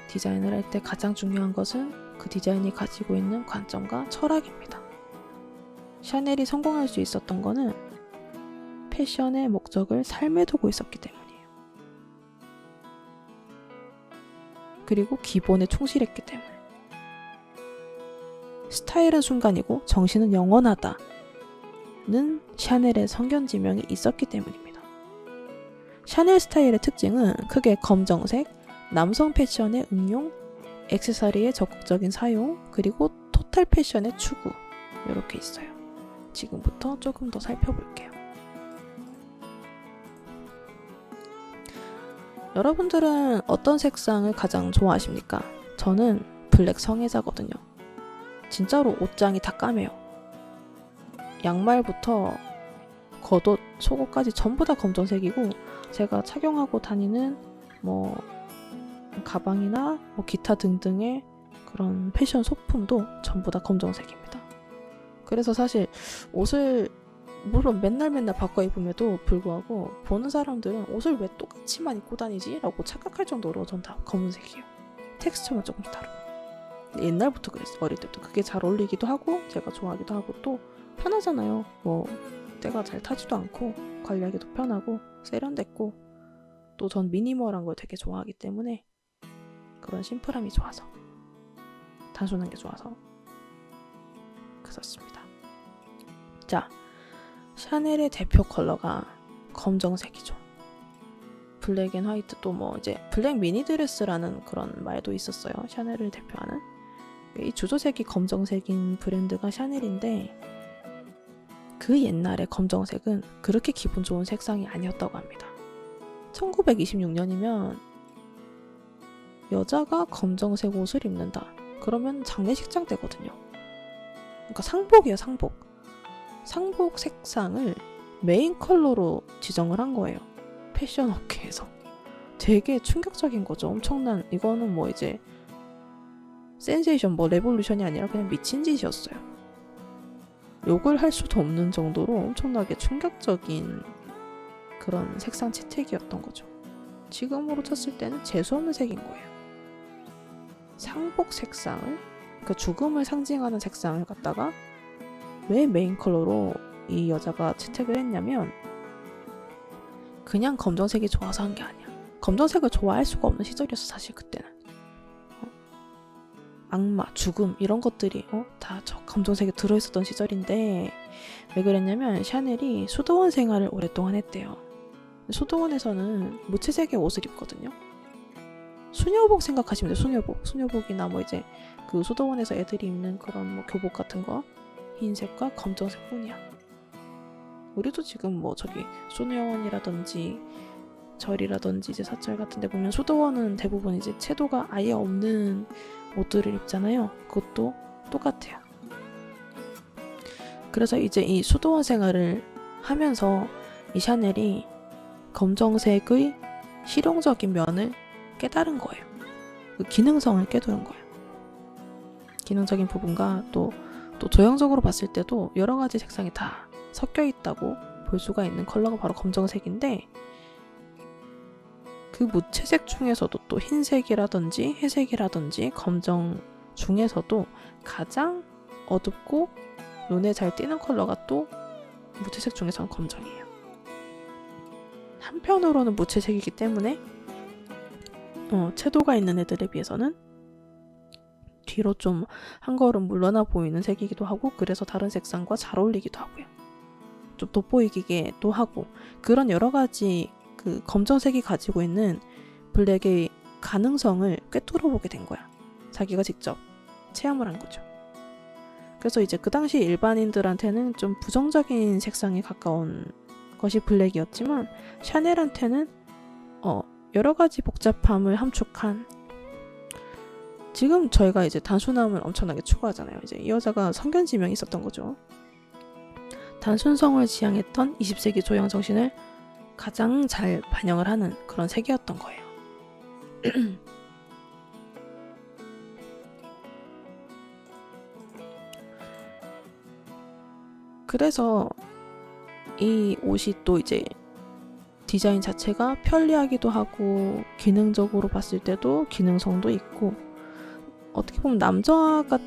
디자인을 할 때 가장 중요한 것은 그 디자인이 가지고 있는 관점과 철학입니다. 샤넬이 성공할 수 있었던 거는 패션의 목적을 삶에 두고 있었기 때문이에요. 그리고 기본에 충실했기 때문에. 스타일은 순간이고 정신은 영원하다는 샤넬의 성견지명이 있었기 때문입니다. 샤넬 스타일의 특징은 크게 검정색, 남성 패션의 응용, 액세서리의 적극적인 사용, 그리고 토탈 패션의 추구 이렇게 있어요. 지금부터 조금 더 살펴볼게요. 여러분들은 어떤 색상을 가장 좋아하십니까? 저는 블랙 성애자거든요. 진짜로 옷장이 다 까매요. 양말부터 겉옷, 속옷까지 전부 다 검정색이고 제가 착용하고 다니는 뭐 가방이나 뭐 기타 등등의 그런 패션 소품도 전부 다 검정색입니다. 그래서 사실 옷을 물론 맨날 바꿔 입음에도 불구하고 보는 사람들은 옷을 왜 똑같이만 입고 다니지? 라고 착각할 정도로 전 다 검은색이에요. 텍스처만 조금씩 다르고. 옛날부터 그랬어요. 어릴 때부터. 그게 잘 어울리기도 하고 제가 좋아하기도 하고 또 편하잖아요. 뭐 때가 잘 타지도 않고 관리하기도 편하고 세련됐고 또 전 미니멀한 걸 되게 좋아하기 때문에 그런 심플함이 좋아서 단순한 게 좋아서 그렇습니다. 자, 샤넬의 대표 컬러가 검정색이죠. 블랙 앤 화이트 또 뭐 이제 블랙 미니 드레스라는 그런 말도 있었어요. 샤넬을 대표하는 이 주조색이 검정색인 브랜드가 샤넬인데 그 옛날의 검정색은 그렇게 기분 좋은 색상이 아니었다고 합니다. 1926년이면 여자가 검정색 옷을 입는다. 그러면 장례식장 때거든요. 그러니까 상복이에요, 상복. 상복 색상을 메인 컬러로 지정을 한 거예요. 패션 업계에서. 되게 충격적인 거죠. 엄청난, 이거는 뭐 이제 센세이션, 뭐 레볼루션이 아니라 그냥 미친 짓이었어요. 욕을 할 수도 없는 정도로 엄청나게 충격적인 그런 색상 채택이었던 거죠. 지금으로 쳤을 때는 재수없는 색인 거예요. 상복 색상을, 그 죽음을 상징하는 색상을 갖다가 왜 메인 컬러로 이 여자가 채택을 했냐면 그냥 검정색이 좋아서 한 게 아니야. 검정색을 좋아할 수가 없는 시절이었어, 사실 그때는. 악마, 죽음 이런 것들이 다 저 검정색에 들어있었던 시절인데 왜 그랬냐면 샤넬이 수도원 생활을 오랫동안 했대요. 수도원에서는 무채색의 옷을 입거든요. 수녀복 생각하시면 돼요. 수녀복이나 뭐 이제 그 수도원에서 애들이 입는 그런 뭐 교복 같은 거 흰색과 검정색 뿐이야. 우리도 지금 뭐 저기 수녀원이라든지 절이라든지 이제 사찰 같은 데 보면 수도원은 대부분 이제 채도가 아예 없는 옷들을 입잖아요. 그것도 똑같아요. 그래서 이제 이 수도원 생활을 하면서 이 샤넬이 검정색의 실용적인 면을 깨달은 거예요. 그 기능성을 깨달은 거예요. 기능적인 부분과 또 조형적으로 봤을 때도 여러 가지 색상이 다 섞여 있다고 볼 수가 있는 컬러가 바로 검정색인데 그 무채색 중에서도 또 흰색이라든지 회색이라든지 검정 중에서도 가장 어둡고 눈에 잘 띄는 컬러가 또 무채색 중에서는 검정이에요. 한편으로는 무채색이기 때문에 채도가 있는 애들에 비해서는 뒤로 좀 한 걸음 물러나 보이는 색이기도 하고 그래서 다른 색상과 잘 어울리기도 하고요. 좀 돋보이기도 하고 그런 여러 가지 그 검정색이 가지고 있는 블랙의 가능성을 꿰뚫어보게 된 거야. 자기가 직접 체험을 한 거죠. 그래서 이제 그 당시 일반인들한테는 좀 부정적인 색상에 가까운 것이 블랙이었지만 샤넬한테는 여러 가지 복잡함을 함축한 지금 저희가 이제 단순함을 엄청나게 추구하잖아요. 이제 이 여자가 성견지명이 있었던 거죠. 단순성을 지향했던 20세기 조형 정신을 가장 잘 반영을 하는 그런 색이었던 거예요. 그래서 이 옷이 또 이제 디자인 자체가 편리하기도 하고 기능적으로 봤을 때도 기능성도 있고, 어떻게 보면 남자가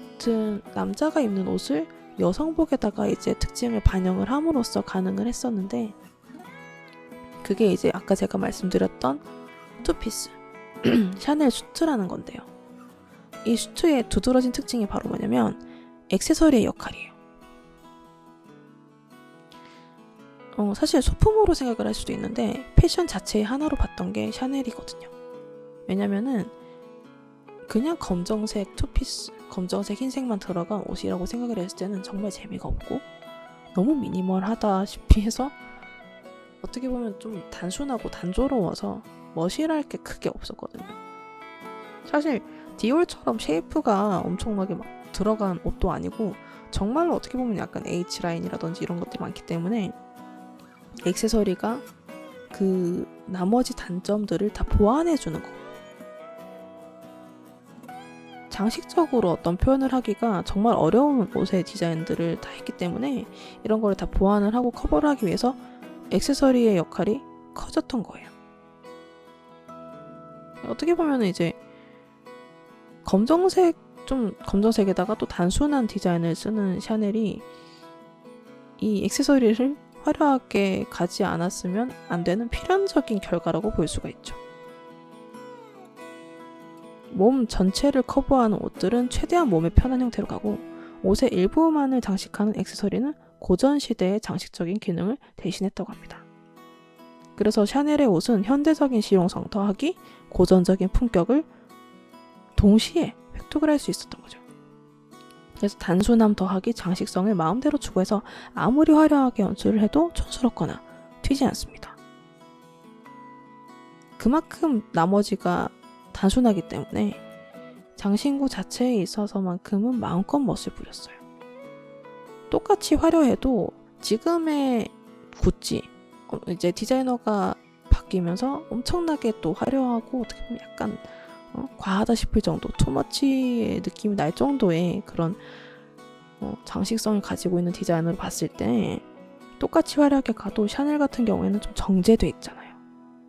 입는 옷을 여성복에다가 이제 특징을 반영을 함으로써 가능을 했었는데, 그게 이제 아까 제가 말씀드렸던 투피스 샤넬 수트라는 건데요. 이 수트의 두드러진 특징이 바로 뭐냐면 액세서리의 역할이에요. 사실 소품으로 생각을 할 수도 있는데 패션 자체의 하나로 봤던 게 샤넬이거든요. 왜냐면은 그냥 검정색 투피스, 검정색 흰색만 들어간 옷이라고 생각을 했을 때는 정말 재미가 없고 너무 미니멀하다시피 해서 어떻게 보면 좀 단순하고 단조로워서 멋이랄 게 크게 없었거든요. 사실 디올처럼 쉐이프가 엄청나게 막 들어간 옷도 아니고 정말로 어떻게 보면 약간 H라인이라든지 이런 것들이 많기 때문에 액세서리가 그 나머지 단점들을 다 보완해주는 거. 장식적으로 어떤 표현을 하기가 정말 어려운 옷의 디자인들을 다 했기 때문에 이런 거를 다 보완을 하고 커버를 하기 위해서 액세서리의 역할이 커졌던 거예요. 어떻게 보면 이제 검정색에다가 또 단순한 디자인을 쓰는 샤넬이 이 액세서리를 화려하게 가지 않았으면 안 되는 필연적인 결과라고 볼 수가 있죠. 몸 전체를 커버하는 옷들은 최대한 몸에 편한 형태로 가고, 옷의 일부만을 장식하는 액세서리는 고전 시대의 장식적인 기능을 대신했다고 합니다. 그래서 샤넬의 옷은 현대적인 실용성 더하기 고전적인 품격을 동시에 획득을 할 수 있었던 거죠. 그래서 단순함 더하기 장식성을 마음대로 추구해서 아무리 화려하게 연출을 해도 촌스럽거나 튀지 않습니다. 그만큼 나머지가 단순하기 때문에 장신구 자체에 있어서만큼은 마음껏 멋을 부렸어요. 똑같이 화려해도 지금의 구찌, 이제 디자이너가 바뀌면서 엄청나게 또 화려하고 어떻게 보면 약간 과하다 싶을 정도, 투머치의 느낌이 날 정도의 그런 장식성을 가지고 있는 디자인으로 봤을 때 똑같이 화려하게 가도 샤넬 같은 경우에는 좀 정제돼 있잖아요.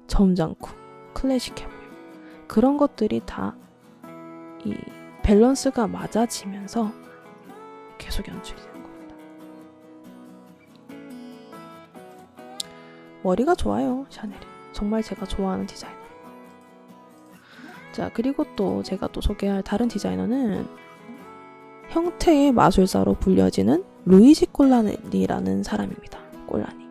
점잖고 클래식해 보여. 그런 것들이 다 이 밸런스가 맞아지면서 계속 연출이 되는 겁니다. 머리가 좋아요, 샤넬이. 정말 제가 좋아하는 디자이너. 자, 그리고 또 제가 또 소개할 다른 디자이너는 형태의 마술사로 불려지는 루이지 꼴라니라는 사람입니다. 꼴라니.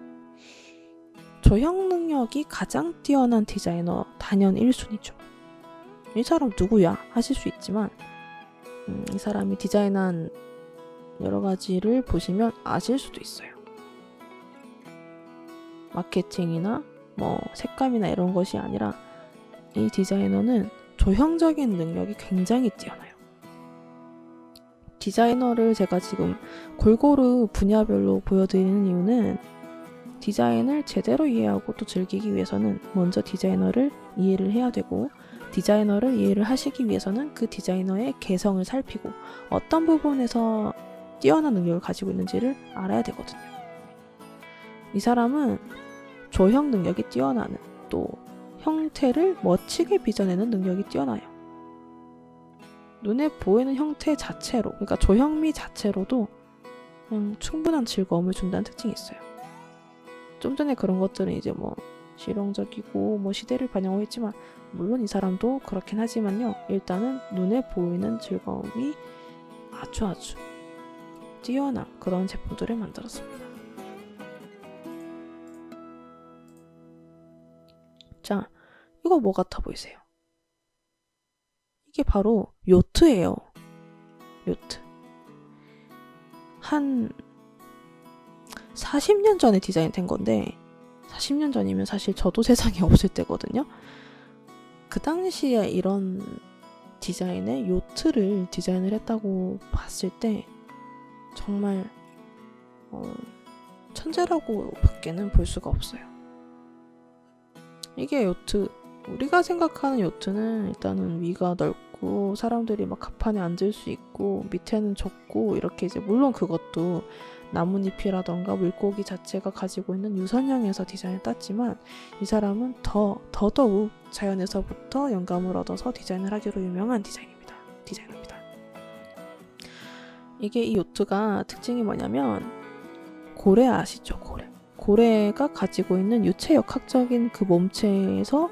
조형 능력이 가장 뛰어난 디자이너 단연 1순위죠. 이 사람 누구야? 하실 수 있지만 이 사람이 디자인한 여러 가지를 보시면 아실 수도 있어요. 마케팅이나 뭐 색감이나 이런 것이 아니라 이 디자이너는 조형적인 능력이 굉장히 뛰어나요. 디자이너를 제가 지금 골고루 분야별로 보여드리는 이유는 디자인을 제대로 이해하고 또 즐기기 위해서는 먼저 디자이너를 이해를 해야 되고, 디자이너를 이해를 하시기 위해서는 그 디자이너의 개성을 살피고 어떤 부분에서 뛰어난 능력을 가지고 있는지를 알아야 되거든요. 이 사람은 조형 능력이 뛰어나는, 또 형태를 멋지게 빚어내는 능력이 뛰어나요. 눈에 보이는 형태 자체로, 그러니까 조형미 자체로도 그냥 충분한 즐거움을 준다는 특징이 있어요. 좀 전에 그런 것들은 이제 뭐 실용적이고 뭐 시대를 반영하고 있지만, 물론 이 사람도 그렇긴 하지만요, 일단은 눈에 보이는 즐거움이 아주 뛰어난 그런 제품들을 만들었습니다. 자, 이거 뭐 같아 보이세요? 이게 바로 요트예요. 요트. 한 40년 전에 디자인된 건데, 40년 전이면 사실 저도 세상에 없을 때거든요. 그 당시에 이런 디자인의 요트를 디자인을 했다고 봤을 때 정말 천재라고 밖에는 볼 수가 없어요. 이게 요트, 우리가 생각하는 요트는 일단은 위가 넓고 사람들이 막 갑판에 앉을 수 있고 밑에는 좁고 이렇게, 이제 물론 그것도 나뭇잎이라던가 물고기 자체가 가지고 있는 유선형에서 디자인을 땄지만 이 사람은 더더욱 자연에서부터 영감을 얻어서 디자인을 하기로 유명한 디자이너입니다. 이게 이 요트가 특징이 뭐냐면 고래 아시죠? 고래가 가지고 있는 유체역학적인 그 몸체에서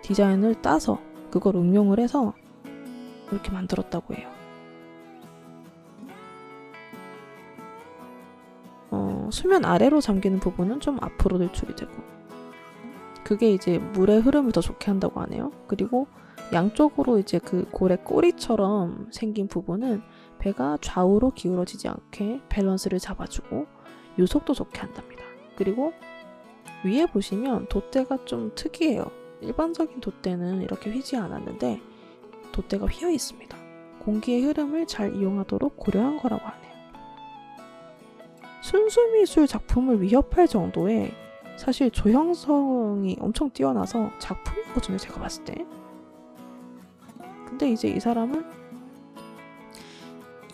디자인을 따서 그걸 응용을 해서 이렇게 만들었다고 해요. 수면 아래로 잠기는 부분은 좀 앞으로 늘출이 되고 그게 이제 물의 흐름을 더 좋게 한다고 하네요. 그리고 양쪽으로 이제 그 고래 꼬리처럼 생긴 부분은 배가 좌우로 기울어지지 않게 밸런스를 잡아주고 유속도 좋게 한답니다. 그리고 위에 보시면 돛대가 좀 특이해요. 일반적인 돛대는 이렇게 휘지 않았는데 돛대가 휘어 있습니다. 공기의 흐름을 잘 이용하도록 고려한 거라고 하네요. 순수미술 작품을 위협할 정도의 사실 조형성이 엄청 뛰어나서 작품이거든요, 제가 봤을 때. 근데 이제 이 사람은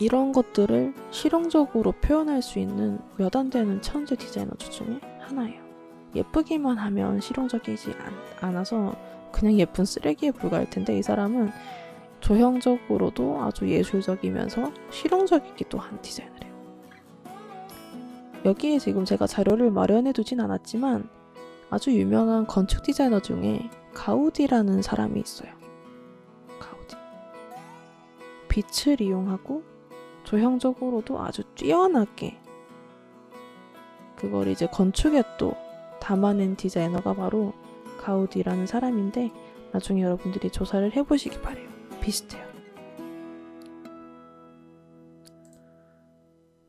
이런 것들을 실용적으로 표현할 수 있는 몇 안 되는 천재 디자이너 중에 하나예요. 예쁘기만 하면 실용적이지 않아서 그냥 예쁜 쓰레기에 불과할 텐데 이 사람은 조형적으로도 아주 예술적이면서 실용적이기도 한 디자인을 해요. 여기에 지금 제가 자료를 마련해 두진 않았지만 아주 유명한 건축 디자이너 중에 가우디라는 사람이 있어요. 가우디. 빛을 이용하고 조형적으로도 아주 뛰어나게 그걸 이제 건축에 또 담아낸 디자이너가 바로 가우디라는 사람인데 나중에 여러분들이 조사를 해보시기 바래요. 비슷해요.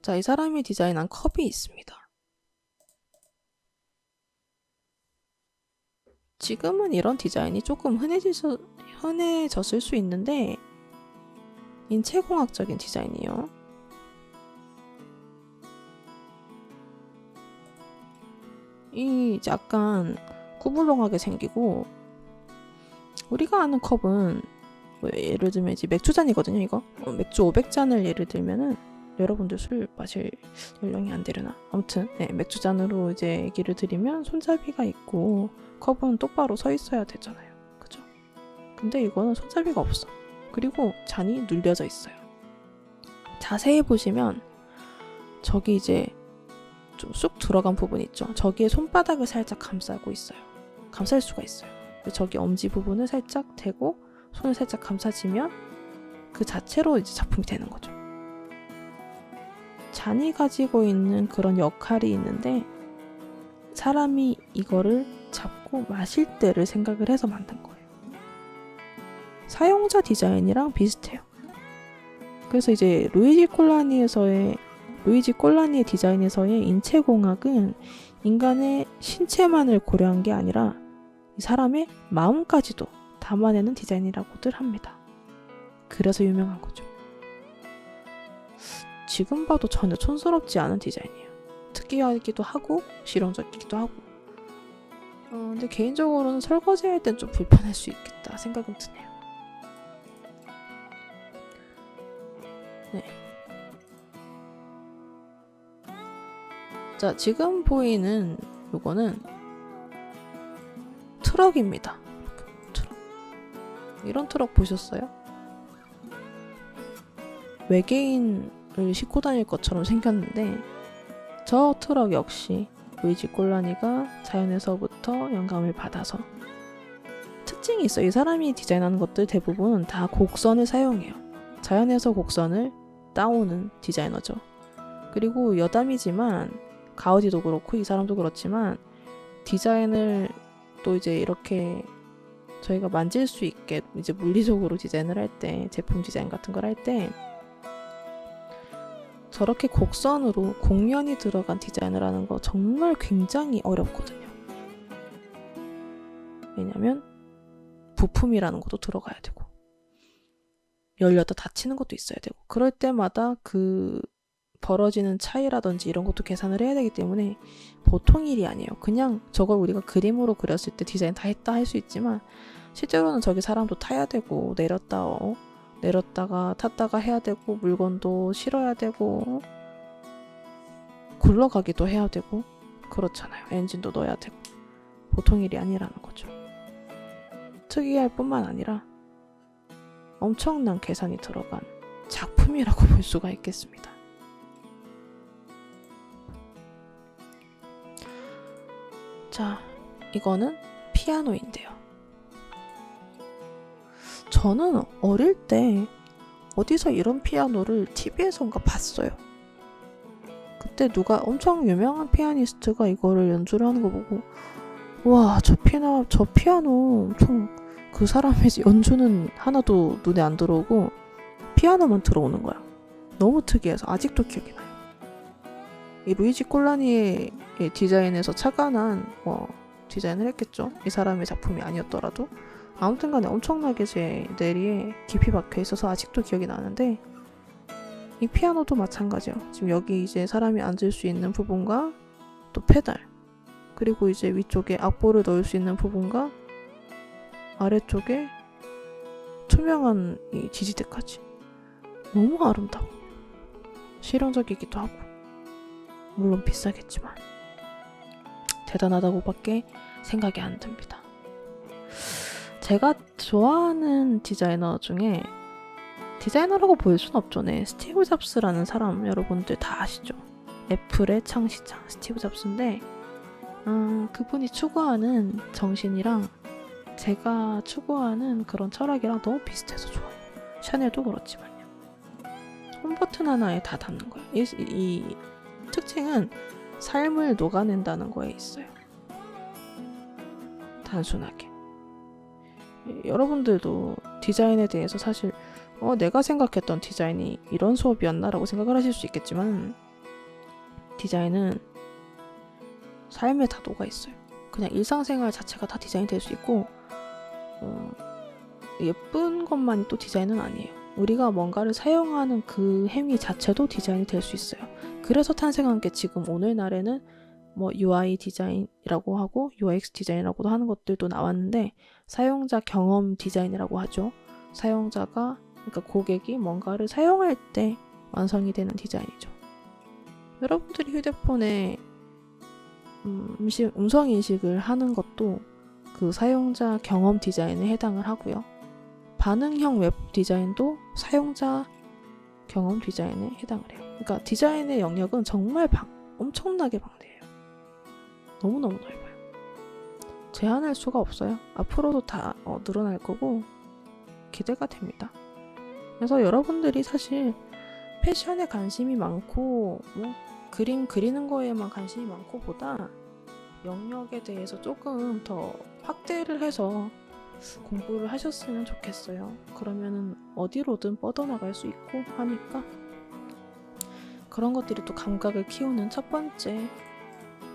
자, 이 사람이 디자인한 컵이 있습니다. 지금은 이런 디자인이 조금 흔해졌을 수 있는데 인체공학적인 디자인이에요. 이 약간 구불렁하게 생기고 우리가 아는 컵은 뭐 예를 들면 이제 맥주잔이거든요. 이거 맥주 500잔을 예를 들면은 여러분들 술 마실 연령이 안 되려나? 아무튼 네, 맥주잔으로 이제 얘기를 드리면 손잡이가 있고 컵은 똑바로 서 있어야 되잖아요. 그죠? 근데 이거는 손잡이가 없어. 그리고 잔이 눌려져 있어요. 자세히 보시면 저기 이제 좀 쑥 들어간 부분 있죠. 저기에 손바닥을 살짝 감싸고 있어요. 감쌀 수가 있어요. 저기 엄지 부분을 살짝 대고 손을 살짝 감싸지면 그 자체로 이제 작품이 되는 거죠. 잔이 가지고 있는 그런 역할이 있는데 사람이 이거를 잡고 마실 때를 생각을 해서 만든 거예요. 사용자 디자인이랑 비슷해요. 그래서 이제 루이지 꼴라니의 디자인에서의 인체공학은 인간의 신체만을 고려한 게 아니라 이 사람의 마음까지도 담아내는 디자인이라고들 합니다. 그래서 유명한 거죠. 지금 봐도 전혀 촌스럽지 않은 디자인이에요. 특이하기도 하고 실용적이기도 하고 근데 개인적으로는 설거지할 땐 좀 불편할 수 있겠다 생각은 드네요. 네. 자, 지금 보이는 요거는 트럭입니다. 트럭. 이런 트럭 보셨어요? 외계인을 싣고 다닐 것처럼 생겼는데 저 트럭 역시 루이지 꼴라니가 자연에서부터 영감을 받아서 특징이 있어요. 이 사람이 디자인하는 것들 대부분 다 곡선을 사용해요. 자연에서 곡선을 따오는 디자이너죠. 그리고 여담이지만 가우디도 그렇고 이 사람도 그렇지만 디자인을 또 이제 이렇게 저희가 만질 수 있게 이제 물리적으로 디자인을 할 때 제품 디자인 같은 걸 할 때 저렇게 곡선으로 곡면이 들어간 디자인을 하는 거 정말 굉장히 어렵거든요. 왜냐면 부품이라는 것도 들어가야 되고 열렸다 닫히는 것도 있어야 되고 그럴 때마다 그 벌어지는 차이라든지 이런 것도 계산을 해야 되기 때문에 보통 일이 아니에요. 그냥 저걸 우리가 그림으로 그렸을 때 디자인 다 했다 할 수 있지만 실제로는 저기 사람도 타야 되고 내렸다가 탔다가 해야 되고 물건도 실어야 되고 굴러가기도 해야 되고 그렇잖아요. 엔진도 넣어야 되고 보통 일이 아니라는 거죠. 특이할 뿐만 아니라 엄청난 계산이 들어간 작품이라고 볼 수가 있겠습니다. 자, 이거는 피아노인데요. 저는 어릴 때 어디서 이런 피아노를 TV에선가 봤어요. 그때 누가 엄청 유명한 피아니스트가 이거를 연주를 하는 거 보고 와, 저 피아노 엄청 그 사람의 연주는 하나도 눈에 안 들어오고 피아노만 들어오는 거야. 너무 특이해서 아직도 기억이 나요. 이 루이지 콜라니의 디자인에서 착안한 디자인을 했겠죠. 이 사람의 작품이 아니었더라도 아무튼 간에 엄청나게 제 뇌리에 깊이 박혀 있어서 아직도 기억이 나는데 이 피아노도 마찬가지예요. 지금 여기 이제 사람이 앉을 수 있는 부분과 또 페달 그리고 이제 위쪽에 악보를 넣을 수 있는 부분과 아래쪽에 투명한 이 지지대까지 너무 아름다워. 실용적이기도 하고 물론 비싸겠지만 대단하다고밖에 생각이 안 듭니다. 제가 좋아하는 디자이너 중에 디자이너라고 보일 순 없죠. 네, 스티브 잡스라는 사람 여러분들 다 아시죠? 애플의 창시자 스티브 잡스인데 그분이 추구하는 정신이랑 제가 추구하는 그런 철학이랑 너무 비슷해서 좋아요. 샤넬도 그렇지만요. 홈버튼 하나에 다 닿는 거예요. 이 특징은 삶을 녹아낸다는 거에 있어요. 단순하게. 여러분들도 디자인에 대해서 사실 내가 생각했던 디자인이 이런 수업이었나 라고 생각을 하실 수 있겠지만 디자인은 삶에 다 녹아있어요. 그냥 일상생활 자체가 다 디자인이 될 수 있고 예쁜 것만이 또 디자인은 아니에요. 우리가 뭔가를 사용하는 그 행위 자체도 디자인이 될 수 있어요. 그래서 탄생한 게 지금 오늘날에는 UI 디자인이라고 하고 UX 디자인이라고도 하는 것들도 나왔는데 사용자 경험 디자인이라고 하죠. 그러니까 고객이 뭔가를 사용할 때 완성이 되는 디자인이죠. 여러분들이 휴대폰에 음성 인식을 하는 것도 그 사용자 경험 디자인에 해당을 하고요. 반응형 웹 디자인도 사용자 경험 디자인에 해당을 해요. 그러니까 디자인의 영역은 정말 엄청나게 방대해요. 너무너무 넓어요. 제한할 수가 없어요. 앞으로도 다 늘어날 거고 기대가 됩니다. 그래서 여러분들이 사실 패션에 관심이 많고 그림 그리는 거에만 관심이 많고 보다 영역에 대해서 조금 더 확대를 해서 공부를 하셨으면 좋겠어요. 그러면은 어디로든 뻗어나갈 수 있고 하니까 그런 것들이 또 감각을 키우는 첫 번째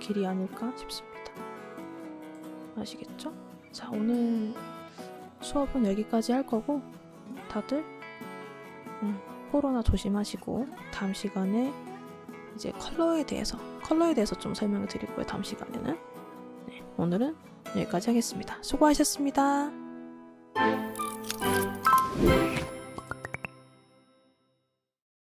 길이 아닐까 싶습니다. 아시겠죠? 자, 오늘 수업은 여기까지 할 거고 다들 코로나 조심하시고 다음 시간에 이제 컬러에 대해서 좀 설명을 드릴 거예요. 다음 시간에는. 네, 오늘은 여기까지 하겠습니다. 수고하셨습니다.